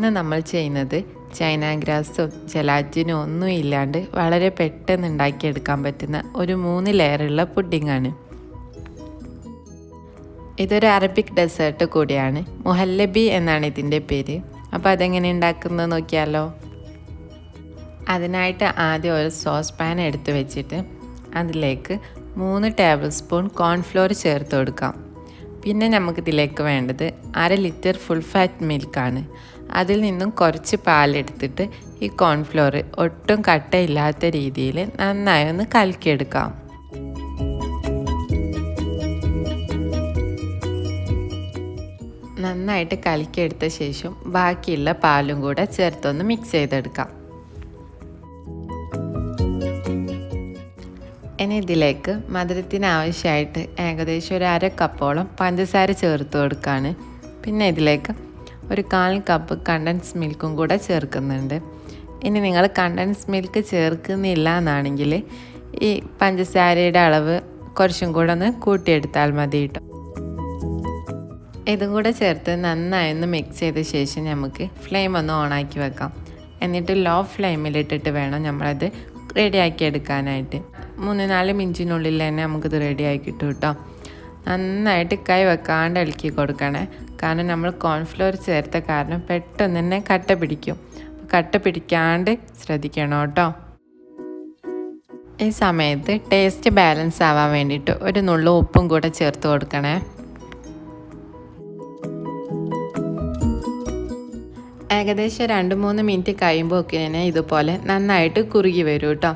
ഇന്ന് നമ്മൾ ചെയ്യുന്നത് ചൈന ഗ്രാസും ജലാറ്റിനും ഒന്നും ഇല്ലാണ്ട് വളരെ പെട്ടെന്ന് ഉണ്ടാക്കിയെടുക്കാൻ പറ്റുന്ന ഒരു 3 ലെയറുള്ള പുഡിങ്ങാണ്. ഇതൊരു അറബിക് ഡെസേർട്ട് കൂടിയാണ്. മുഹല്ലബി എന്നാണ് ഇതിൻ്റെ പേര്. അപ്പോൾ അതെങ്ങനെ ഉണ്ടാക്കുന്നത് നോക്കിയാലോ. അതിനായിട്ട് ആദ്യം ഒരു സോസ് പാൻ എടുത്ത് വെച്ചിട്ട് അതിലേക്ക് 3 ടേബിൾ സ്പൂൺ കോൺഫ്ലോർ ചേർത്ത് കൊടുക്കാം. പിന്നെ നമുക്കിതിലേക്ക് വേണ്ടത് 1/2 ലിറ്റർ ഫുൾ ഫാറ്റ് മിൽക്കാണ്. അതിൽ നിന്നും കുറച്ച് പാലെടുത്തിട്ട് ഈ കോൺഫ്ലോർ ഒട്ടും കട്ടയില്ലാത്ത രീതിയിൽ നന്നായി ഒന്ന് കലക്കിയെടുക്കാം. നന്നായിട്ട് കലക്കിയെടുത്ത ശേഷം ബാക്കിയുള്ള പാലും കൂടെ ചേർത്തൊന്ന് മിക്സ് ചെയ്തെടുക്കാം. ഇനി ഇതിലേക്ക് മധുരത്തിന് ആവശ്യമായിട്ട് ഏകദേശം ഒരു 1/2 കപ്പോളം പഞ്ചസാര ചേർത്ത് കൊടുക്കുകയാണ്. പിന്നെ ഇതിലേക്ക് ഒരു 1/4 കപ്പ് കണ്ടൻസ് മിൽക്കും കൂടെ ചേർക്കുന്നുണ്ട്. ഇനി നിങ്ങൾ കണ്ടൻസ് മിൽക്ക് ചേർക്കുന്നില്ല എന്നാണെങ്കിൽ ഈ പഞ്ചസാരയുടെ അളവ് കുറച്ചും കൂടെ ഒന്ന് കൂട്ടിയെടുത്താൽ മതി കേട്ടോ. ഇതും കൂടെ ചേർത്ത് നന്നായി ഒന്ന് മിക്സ് ചെയ്ത ശേഷം നമുക്ക് ഫ്ലെയിം ഒന്ന് ഓണാക്കി വെക്കാം. എന്നിട്ട് ലോ ഫ്ലെയിമിലിട്ടിട്ട് വേണം നമ്മളത് റെഡിയാക്കി എടുക്കാനായിട്ട്. 3-4 മിനിറ്റിനുള്ളിൽ തന്നെ നമുക്കിത് റെഡിയാക്കി കിട്ടും കേട്ടോ. നന്നായിട്ട് കൈ വെക്കാണ്ട് ഇളക്കി കൊടുക്കണേ. കാരണം നമ്മൾ കോൺഫ്ലോർ ചേർത്ത കാരണം പെട്ടെന്ന് തന്നെ കട്ട പിടിക്കും. കട്ട പിടിക്കാണ്ട് ശ്രദ്ധിക്കണം കേട്ടോ. ഈ സമയത്ത് ടേസ്റ്റ് ബാലൻസ് ആവാൻ വേണ്ടിയിട്ട് ഒരു നുള്ളു ഉപ്പും കൂടെ ചേർത്ത് കൊടുക്കണേ. ഏകദേശം 2-3 മിനിറ്റ് കഴിയുമ്പോൾ ഒക്കെ തന്നെ ഇതുപോലെ നന്നായിട്ട് കുറുകി വരും കേട്ടോ.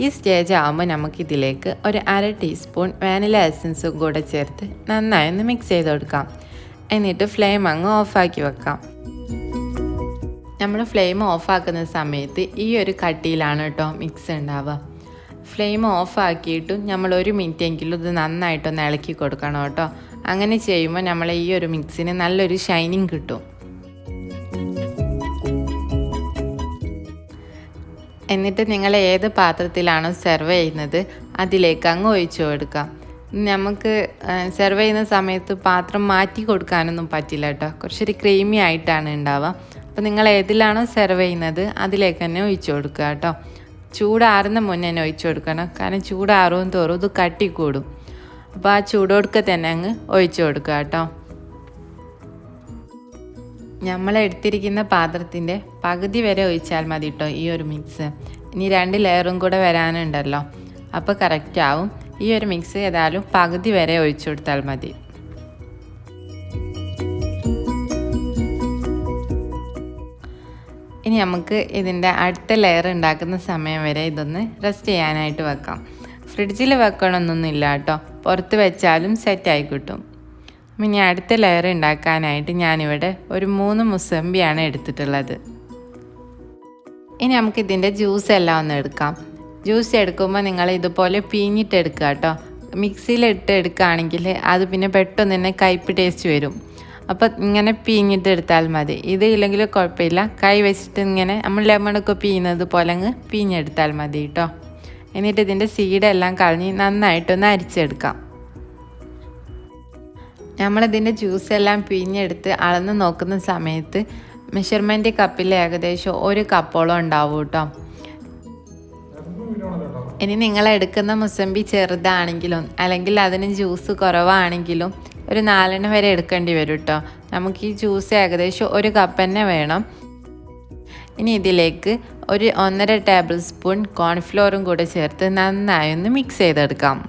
ഈ സ്റ്റേജ് ആകുമ്പോൾ നമുക്കിതിലേക്ക് ഒരു 1/2 ടീസ്പൂൺ വാനില എസൻസും കൂടെ ചേർത്ത് നന്നായി ഒന്ന് മിക്സ് ചെയ്ത് കൊടുക്കാം. എന്നിട്ട് ഫ്ലെയിം അങ്ങ് ഓഫാക്കി വെക്കാം. നമ്മൾ ഫ്ലെയിം ഓഫാക്കുന്ന സമയത്ത് ഈ ഒരു കട്ടിയിലാണ് കേട്ടോ മിക്സ് ഉണ്ടാവുക. ഫ്ലെയിം ഓഫാക്കിയിട്ടും നമ്മൾ 1 മിനിറ്റ് എങ്കിലും ഇത് നന്നായിട്ടൊന്ന് ഇളക്കി കൊടുക്കണം കേട്ടോ. അങ്ങനെ ചെയ്യുമ്പോൾ നമ്മളെ ഈ ഒരു മിക്സിന് നല്ലൊരു ഷൈനിങ് കിട്ടും. എന്നിട്ട് നിങ്ങൾ ഏത് പാത്രത്തിലാണോ സെർവ് ചെയ്യുന്നത് അതിലേക്ക് അങ്ങ് ഒഴിച്ചു കൊടുക്കാം. നമുക്ക് സെർവ് ചെയ്യുന്ന സമയത്ത് പാത്രം മാറ്റി കൊടുക്കാനൊന്നും പറ്റില്ല കേട്ടോ. കുറച്ചൊരു ക്രീമി ആയിട്ടാണ് ഉണ്ടാവുക. അപ്പോൾ നിങ്ങൾ ഏതിലാണോ സെർവ് ചെയ്യുന്നത് അതിലേക്ക് തന്നെ ഒഴിച്ചു കൊടുക്കുക കേട്ടോ. ചൂടാറുന്ന മുന്നേ തന്നെ ഒഴിച്ചു കൊടുക്കണം. കാരണം ചൂടാറും തോറും ഇത് കട്ടി കൂടും. അപ്പോൾ ആ ചൂടോടുക്കെ തന്നെ അങ്ങ് ഒഴിച്ചു കൊടുക്കുക കേട്ടോ. നമ്മളെടുത്തിരിക്കുന്ന പാത്രത്തിൻ്റെ പകുതി വരെ ഒഴിച്ചാൽ മതി കേട്ടോ ഈ ഒരു മിക്സ്. ഇനി 2 ലെയറും കൂടെ വരാനുണ്ടല്ലോ, അപ്പോൾ കറക്റ്റ് ആവും. ഈ ഒരു മിക്സ് ഏതായാലും പകുതി വരെ ഒഴിച്ചു കൊടുത്താൽ മതി. ഇനി നമുക്ക് ഇതിൻ്റെ അടുത്ത ലെയർ ഉണ്ടാക്കുന്ന സമയം വരെ ഇതൊന്ന് റെസ്റ്റ് ചെയ്യാനായിട്ട് വെക്കാം. ഫ്രിഡ്ജിൽ വെക്കണമെന്നൊന്നുമില്ല കേട്ടോ, പുറത്ത് വെച്ചാലും സെറ്റായി കിട്ടും. ഇനി അടുത്ത ലെയർ ഉണ്ടാക്കാനായിട്ട് ഞാനിവിടെ ഒരു 3 മുസമ്പിയാണ് എടുത്തിട്ടുള്ളത്. ഇനി നമുക്കിതിൻ്റെ ജ്യൂസ് എല്ലാം ഒന്ന് എടുക്കാം. ജ്യൂസ് എടുക്കുമ്പോൾ നിങ്ങൾ ഇതുപോലെ പിഴിഞ്ഞിട്ട് എടുക്കുക കേട്ടോ. മിക്സിയിലിട്ട് എടുക്കുകയാണെങ്കിൽ അത് പിന്നെ പെട്ടെന്ന് തന്നെ കയ്പ്പ് ടേസ്റ്റ് വരും. അപ്പോൾ ഇങ്ങനെ പിഴിഞ്ഞിട്ട് എടുത്താൽ മതി. ഇത് ഇല്ലെങ്കിൽ കുഴപ്പമില്ല, കൈ വെച്ചിട്ട് ഇങ്ങനെ നമ്മൾ ലെമണൊക്കെ പിഴിയുന്നത് പോലെ അങ്ങ് പിഴിഞ്ഞെടുത്താൽ മതി കേട്ടോ. എന്നിട്ട് ഇതിൻ്റെ സീഡെല്ലാം കളഞ്ഞ് നന്നായിട്ടൊന്ന് അരിച്ചെടുക്കാം. നമ്മളിതിൻ്റെ ജ്യൂസെല്ലാം പിഴിഞ്ഞെടുത്ത് അളന്ന് നോക്കുന്ന സമയത്ത് മെഷർമെൻറ്റ് കപ്പിൽ ഏകദേശം 1 കപ്പോളം ഉണ്ടാവും കേട്ടോ. ഇനി നിങ്ങൾ എടുക്കുന്ന മുസമ്പി ചെറുതാണെങ്കിലും അല്ലെങ്കിൽ അതിന് ജ്യൂസ് കുറവാണെങ്കിലും ഒരു 4 വരെ എടുക്കേണ്ടി വരും കേട്ടോ. നമുക്ക് ഈ ജ്യൂസ് ഏകദേശം 1 കപ്പ് തന്നെ വേണം. ഇനി ഇതിലേക്ക് ഒരു 1.5 ടേബിൾ സ്പൂൺ കോൺഫ്ലോറും കൂടെ ചേർത്ത് നന്നായി ഒന്ന് മിക്സ് ചെയ്തെടുക്കാം.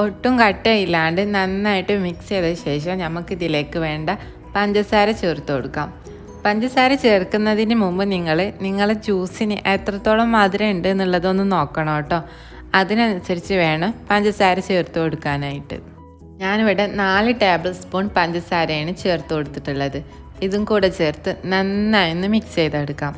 ഒട്ടും കട്ടയില്ലാണ്ട് നന്നായിട്ട് മിക്സ് ചെയ്ത ശേഷം നമുക്കിതിലേക്ക് വേണ്ട പഞ്ചസാര ചേർത്ത് കൊടുക്കാം. പഞ്ചസാര ചേർക്കുന്നതിന് മുമ്പ് നിങ്ങളെ ജ്യൂസിന് എത്രത്തോളം മധുരം ഉണ്ട് എന്നുള്ളതൊന്ന് നോക്കണം കേട്ടോ. അതിനനുസരിച്ച് വേണം പഞ്ചസാര ചേർത്ത് കൊടുക്കാനായിട്ട്. ഞാനിവിടെ 4 ടേബിൾ സ്പൂൺ പഞ്ചസാരയാണ് ചേർത്ത് കൊടുത്തിട്ടുള്ളത്. ഇതും കൂടെ ചേർത്ത് നന്നായി ഒന്ന് മിക്സ് ചെയ്തെടുക്കാം.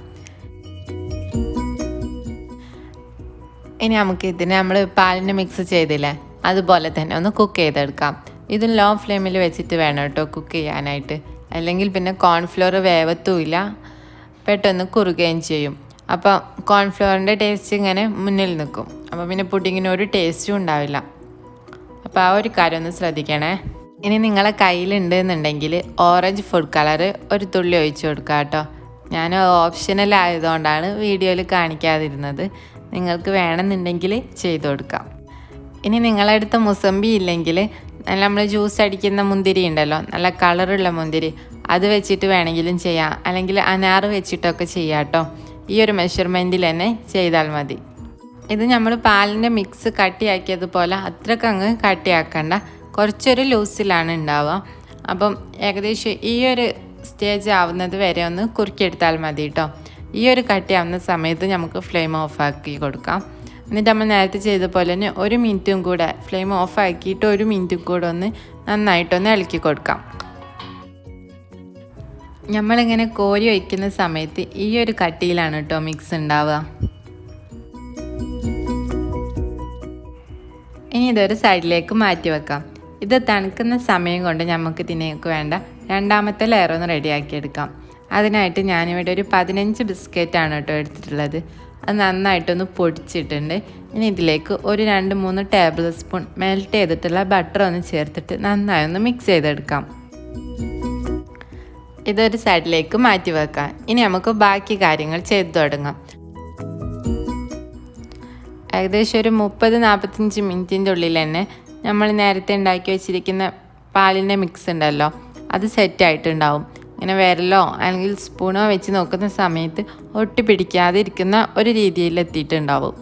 ഇനി നമുക്കിതിന് നമ്മൾ പാലിന് മിക്സ് ചെയ്തില്ലേ അതുപോലെ തന്നെ ഒന്ന് കുക്ക് ചെയ്തെടുക്കാം. ഇത് ലോ ഫ്ലെയിമിൽ വെച്ചിട്ട് വേണം കേട്ടോ കുക്ക് ചെയ്യാനായിട്ട്. അല്ലെങ്കിൽ പിന്നെ കോൺഫ്ലോർ വേവത്തുമില്ല, പെട്ടെന്ന് കുറുകയും ചെയ്യും. അപ്പോൾ കോൺഫ്ലോറിൻ്റെ ടേസ്റ്റ് ഇങ്ങനെ മുന്നിൽ നിൽക്കും. അപ്പോൾ പിന്നെ പുഡിങ്ങിന് ഒരു ടേസ്റ്റും ഉണ്ടാവില്ല. അപ്പോൾ ആ ഒരു കാര്യം ഒന്ന് ശ്രദ്ധിക്കണേ. ഇനി നിങ്ങളെ കയ്യിലുണ്ടെന്നുണ്ടെങ്കിൽ ഓറഞ്ച് ഫുഡ് കളർ ഒരു തുള്ളി ഒഴിച്ചു കൊടുക്കുക കേട്ടോ. ഞാൻ ഓപ്ഷണൽ ആയതുകൊണ്ടാണ് വീഡിയോയിൽ കാണിക്കാതിരുന്നത്. നിങ്ങൾക്ക് വേണമെന്നുണ്ടെങ്കിൽ ചെയ്ത് കൊടുക്കാം. ഇനി നിങ്ങളടുത്ത് മുസമ്പി ഇല്ലെങ്കിൽ നല്ല നമ്മൾ ജ്യൂസ് അടിക്കുന്ന മുന്തിരി ഉണ്ടല്ലോ, നല്ല കളറുള്ള മുന്തിരി, അത് വെച്ചിട്ട് വേണമെങ്കിലും ചെയ്യാം, അല്ലെങ്കിൽ അനാറ് വെച്ചിട്ടൊക്കെ ചെയ്യാം കേട്ടോ. ഈ ഒരു മെഷർമെൻറ്റിൽ തന്നെ ചെയ്താൽ മതി. ഇത് നമ്മൾ പാലിൻ്റെ മിക്സ് കട്ടിയാക്കിയതുപോലെ അത്രയ്ക്ക് അങ്ങ് കട്ടിയാക്കണ്ട, കുറച്ചൊരു ലൂസിലാണ് ഉണ്ടാവുക. അപ്പം ഏകദേശം ഈ ഒരു സ്റ്റേജ് ആവുന്നത് വരെ ഒന്ന് കുറുക്കിയെടുത്താൽ മതി കേട്ടോ. ഈ ഒരു കട്ടിയാവുന്ന സമയത്ത് നമുക്ക് ഫ്ലെയിം ഓഫാക്കി കൊടുക്കാം. എന്നിട്ട് നമ്മൾ നേരത്തെ ചെയ്ത പോലെ തന്നെ 1 മിനിറ്റും കൂടെ ഫ്ലെയിം ഓഫാക്കിയിട്ട് 1 മിനിറ്റും കൂടെ ഒന്ന് നന്നായിട്ടൊന്ന് ഇളക്കി കൊടുക്കാം. നമ്മളിങ്ങനെ കോരി ഒഴിക്കുന്ന സമയത്ത് ഈ ഒരു കട്ടിയിലാണ് കേട്ടോ മിക്സ് ഉണ്ടാവുക. ഇനി ഇതൊരു സൈഡിലേക്ക് മാറ്റി വെക്കാം. ഇത് തണുക്കുന്ന സമയം കൊണ്ട് നമുക്ക് ഇതിനേക്ക് വേണ്ട രണ്ടാമത്തെ ലെയർ ഒന്ന് റെഡിയാക്കിയെടുക്കാം. അതിനായിട്ട് ഞാനിവിടെ ഒരു 15 ബിസ്ക്കറ്റാണ് കേട്ടോ എടുത്തിട്ടുള്ളത്. അത് നന്നായിട്ടൊന്ന് പൊടിച്ചിട്ടുണ്ട്. ഇനി ഇതിലേക്ക് ഒരു 2-3 ടേബിൾ സ്പൂൺ മെൽറ്റ് ചെയ്തിട്ടുള്ള ബട്ടർ ഒന്ന് ചേർത്തിട്ട് നന്നായി ഒന്ന് മിക്സ് ചെയ്തെടുക്കാം. ഇതൊരു സൈഡിലേക്ക് മാറ്റി വെക്കാം. ഇനി നമുക്ക് ബാക്കി കാര്യങ്ങൾ ചെയ്തു തുടങ്ങാം. ഏകദേശം ഒരു 30-45 മിനിറ്റിൻ്റെ ഉള്ളിൽ തന്നെ നമ്മൾ നേരത്തെ ഉണ്ടാക്കി വെച്ചിരിക്കുന്ന പാലിൻ്റെ മിക്സ് ഉണ്ടല്ലോ, അത് സെറ്റായിട്ടുണ്ടാവും. ഇങ്ങനെ വിരലോ അല്ലെങ്കിൽ സ്പൂണോ വെച്ച് നോക്കുന്ന സമയത്ത് ഒട്ടി പിടിക്കാതെ ഇരിക്കുന്ന ഒരു രീതിയിൽ എത്തിയിട്ടുണ്ടാവും.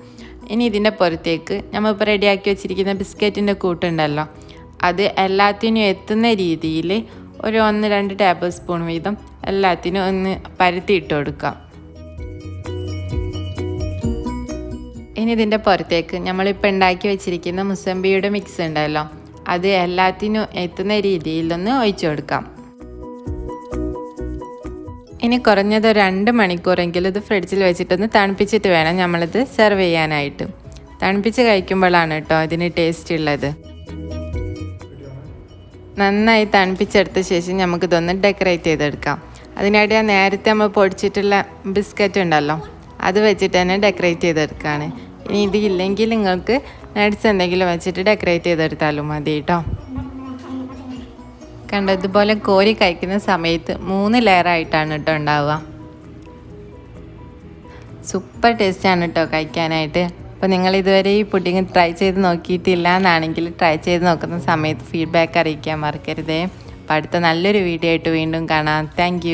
ഇനി ഇതിൻ്റെ പുറത്തേക്ക് നമ്മളിപ്പോൾ റെഡിയാക്കി വെച്ചിരിക്കുന്ന ബിസ്ക്കറ്റിൻ്റെ കൂട്ടുണ്ടല്ലോ, അത് എല്ലാത്തിനും എത്തുന്ന രീതിയിൽ ഒരു 1-2 ടേബിൾ സ്പൂൺ വീതം എല്ലാത്തിനും ഒന്ന് പരത്തിയിട്ട് കൊടുക്കാം. ഇനി ഇതിൻ്റെ പുറത്തേക്ക് നമ്മളിപ്പോൾ ഉണ്ടാക്കി വെച്ചിരിക്കുന്ന മുസമ്പിയുടെ മിക്സ് ഉണ്ടല്ലോ, അത് എല്ലാത്തിനും എത്തുന്ന രീതിയിലൊന്ന് ഒഴിച്ചു കൊടുക്കാം. ഇനി കുറഞ്ഞത് 2 മണിക്കൂറെങ്കിലും ഇത് ഫ്രിഡ്ജിൽ വെച്ചിട്ടൊന്ന് തണുപ്പിച്ചിട്ട് വേണം നമ്മളിത് സെർവ് ചെയ്യാനായിട്ട്. തണുപ്പിച്ച് കഴിക്കുമ്പോഴാണ് കേട്ടോ ഇതിന് ടേസ്റ്റ് ഉള്ളത്. നന്നായി തണുപ്പിച്ചെടുത്ത ശേഷം നമുക്കിതൊന്ന് ഡെക്കറേറ്റ് ചെയ്തെടുക്കാം. അതിനായിട്ട് ഞാൻ നേരത്തെ നമ്മൾ പൊടിച്ചിട്ടുള്ള ബിസ്ക്കറ്റ് ഉണ്ടല്ലോ, അത് വെച്ചിട്ട് തന്നെ ഡെക്കറേറ്റ് ചെയ്തെടുക്കുകയാണ്. ഇനി ഇതില്ലെങ്കിൽ നിങ്ങൾക്ക് നട്ട്സ് എന്തെങ്കിലും വെച്ചിട്ട് ഡെക്കറേറ്റ് ചെയ്തെടുത്താലും മതി കേട്ടോ. കണ്ടോ, ഇതുപോലെ കോരി കഴിക്കുന്ന സമയത്ത് 3 ലെയറായിട്ടാണ് കേട്ടോ ഉണ്ടാവുക. സൂപ്പർ ടേസ്റ്റാണ് കേട്ടോ കഴിക്കാനായിട്ട്. അപ്പോൾ നിങ്ങൾ ഇതുവരെ ഈ പുഡിങ് ട്രൈ ചെയ്ത് നോക്കിയിട്ടില്ല എന്നാണെങ്കിൽ ട്രൈ ചെയ്ത് നോക്കുന്ന സമയത്ത് ഫീഡ്ബാക്ക് അറിയിക്കാൻ മറക്കരുതേ. അപ്പോൾ അടുത്ത നല്ലൊരു വീഡിയോ ആയിട്ട് വീണ്ടും കാണാം. താങ്ക്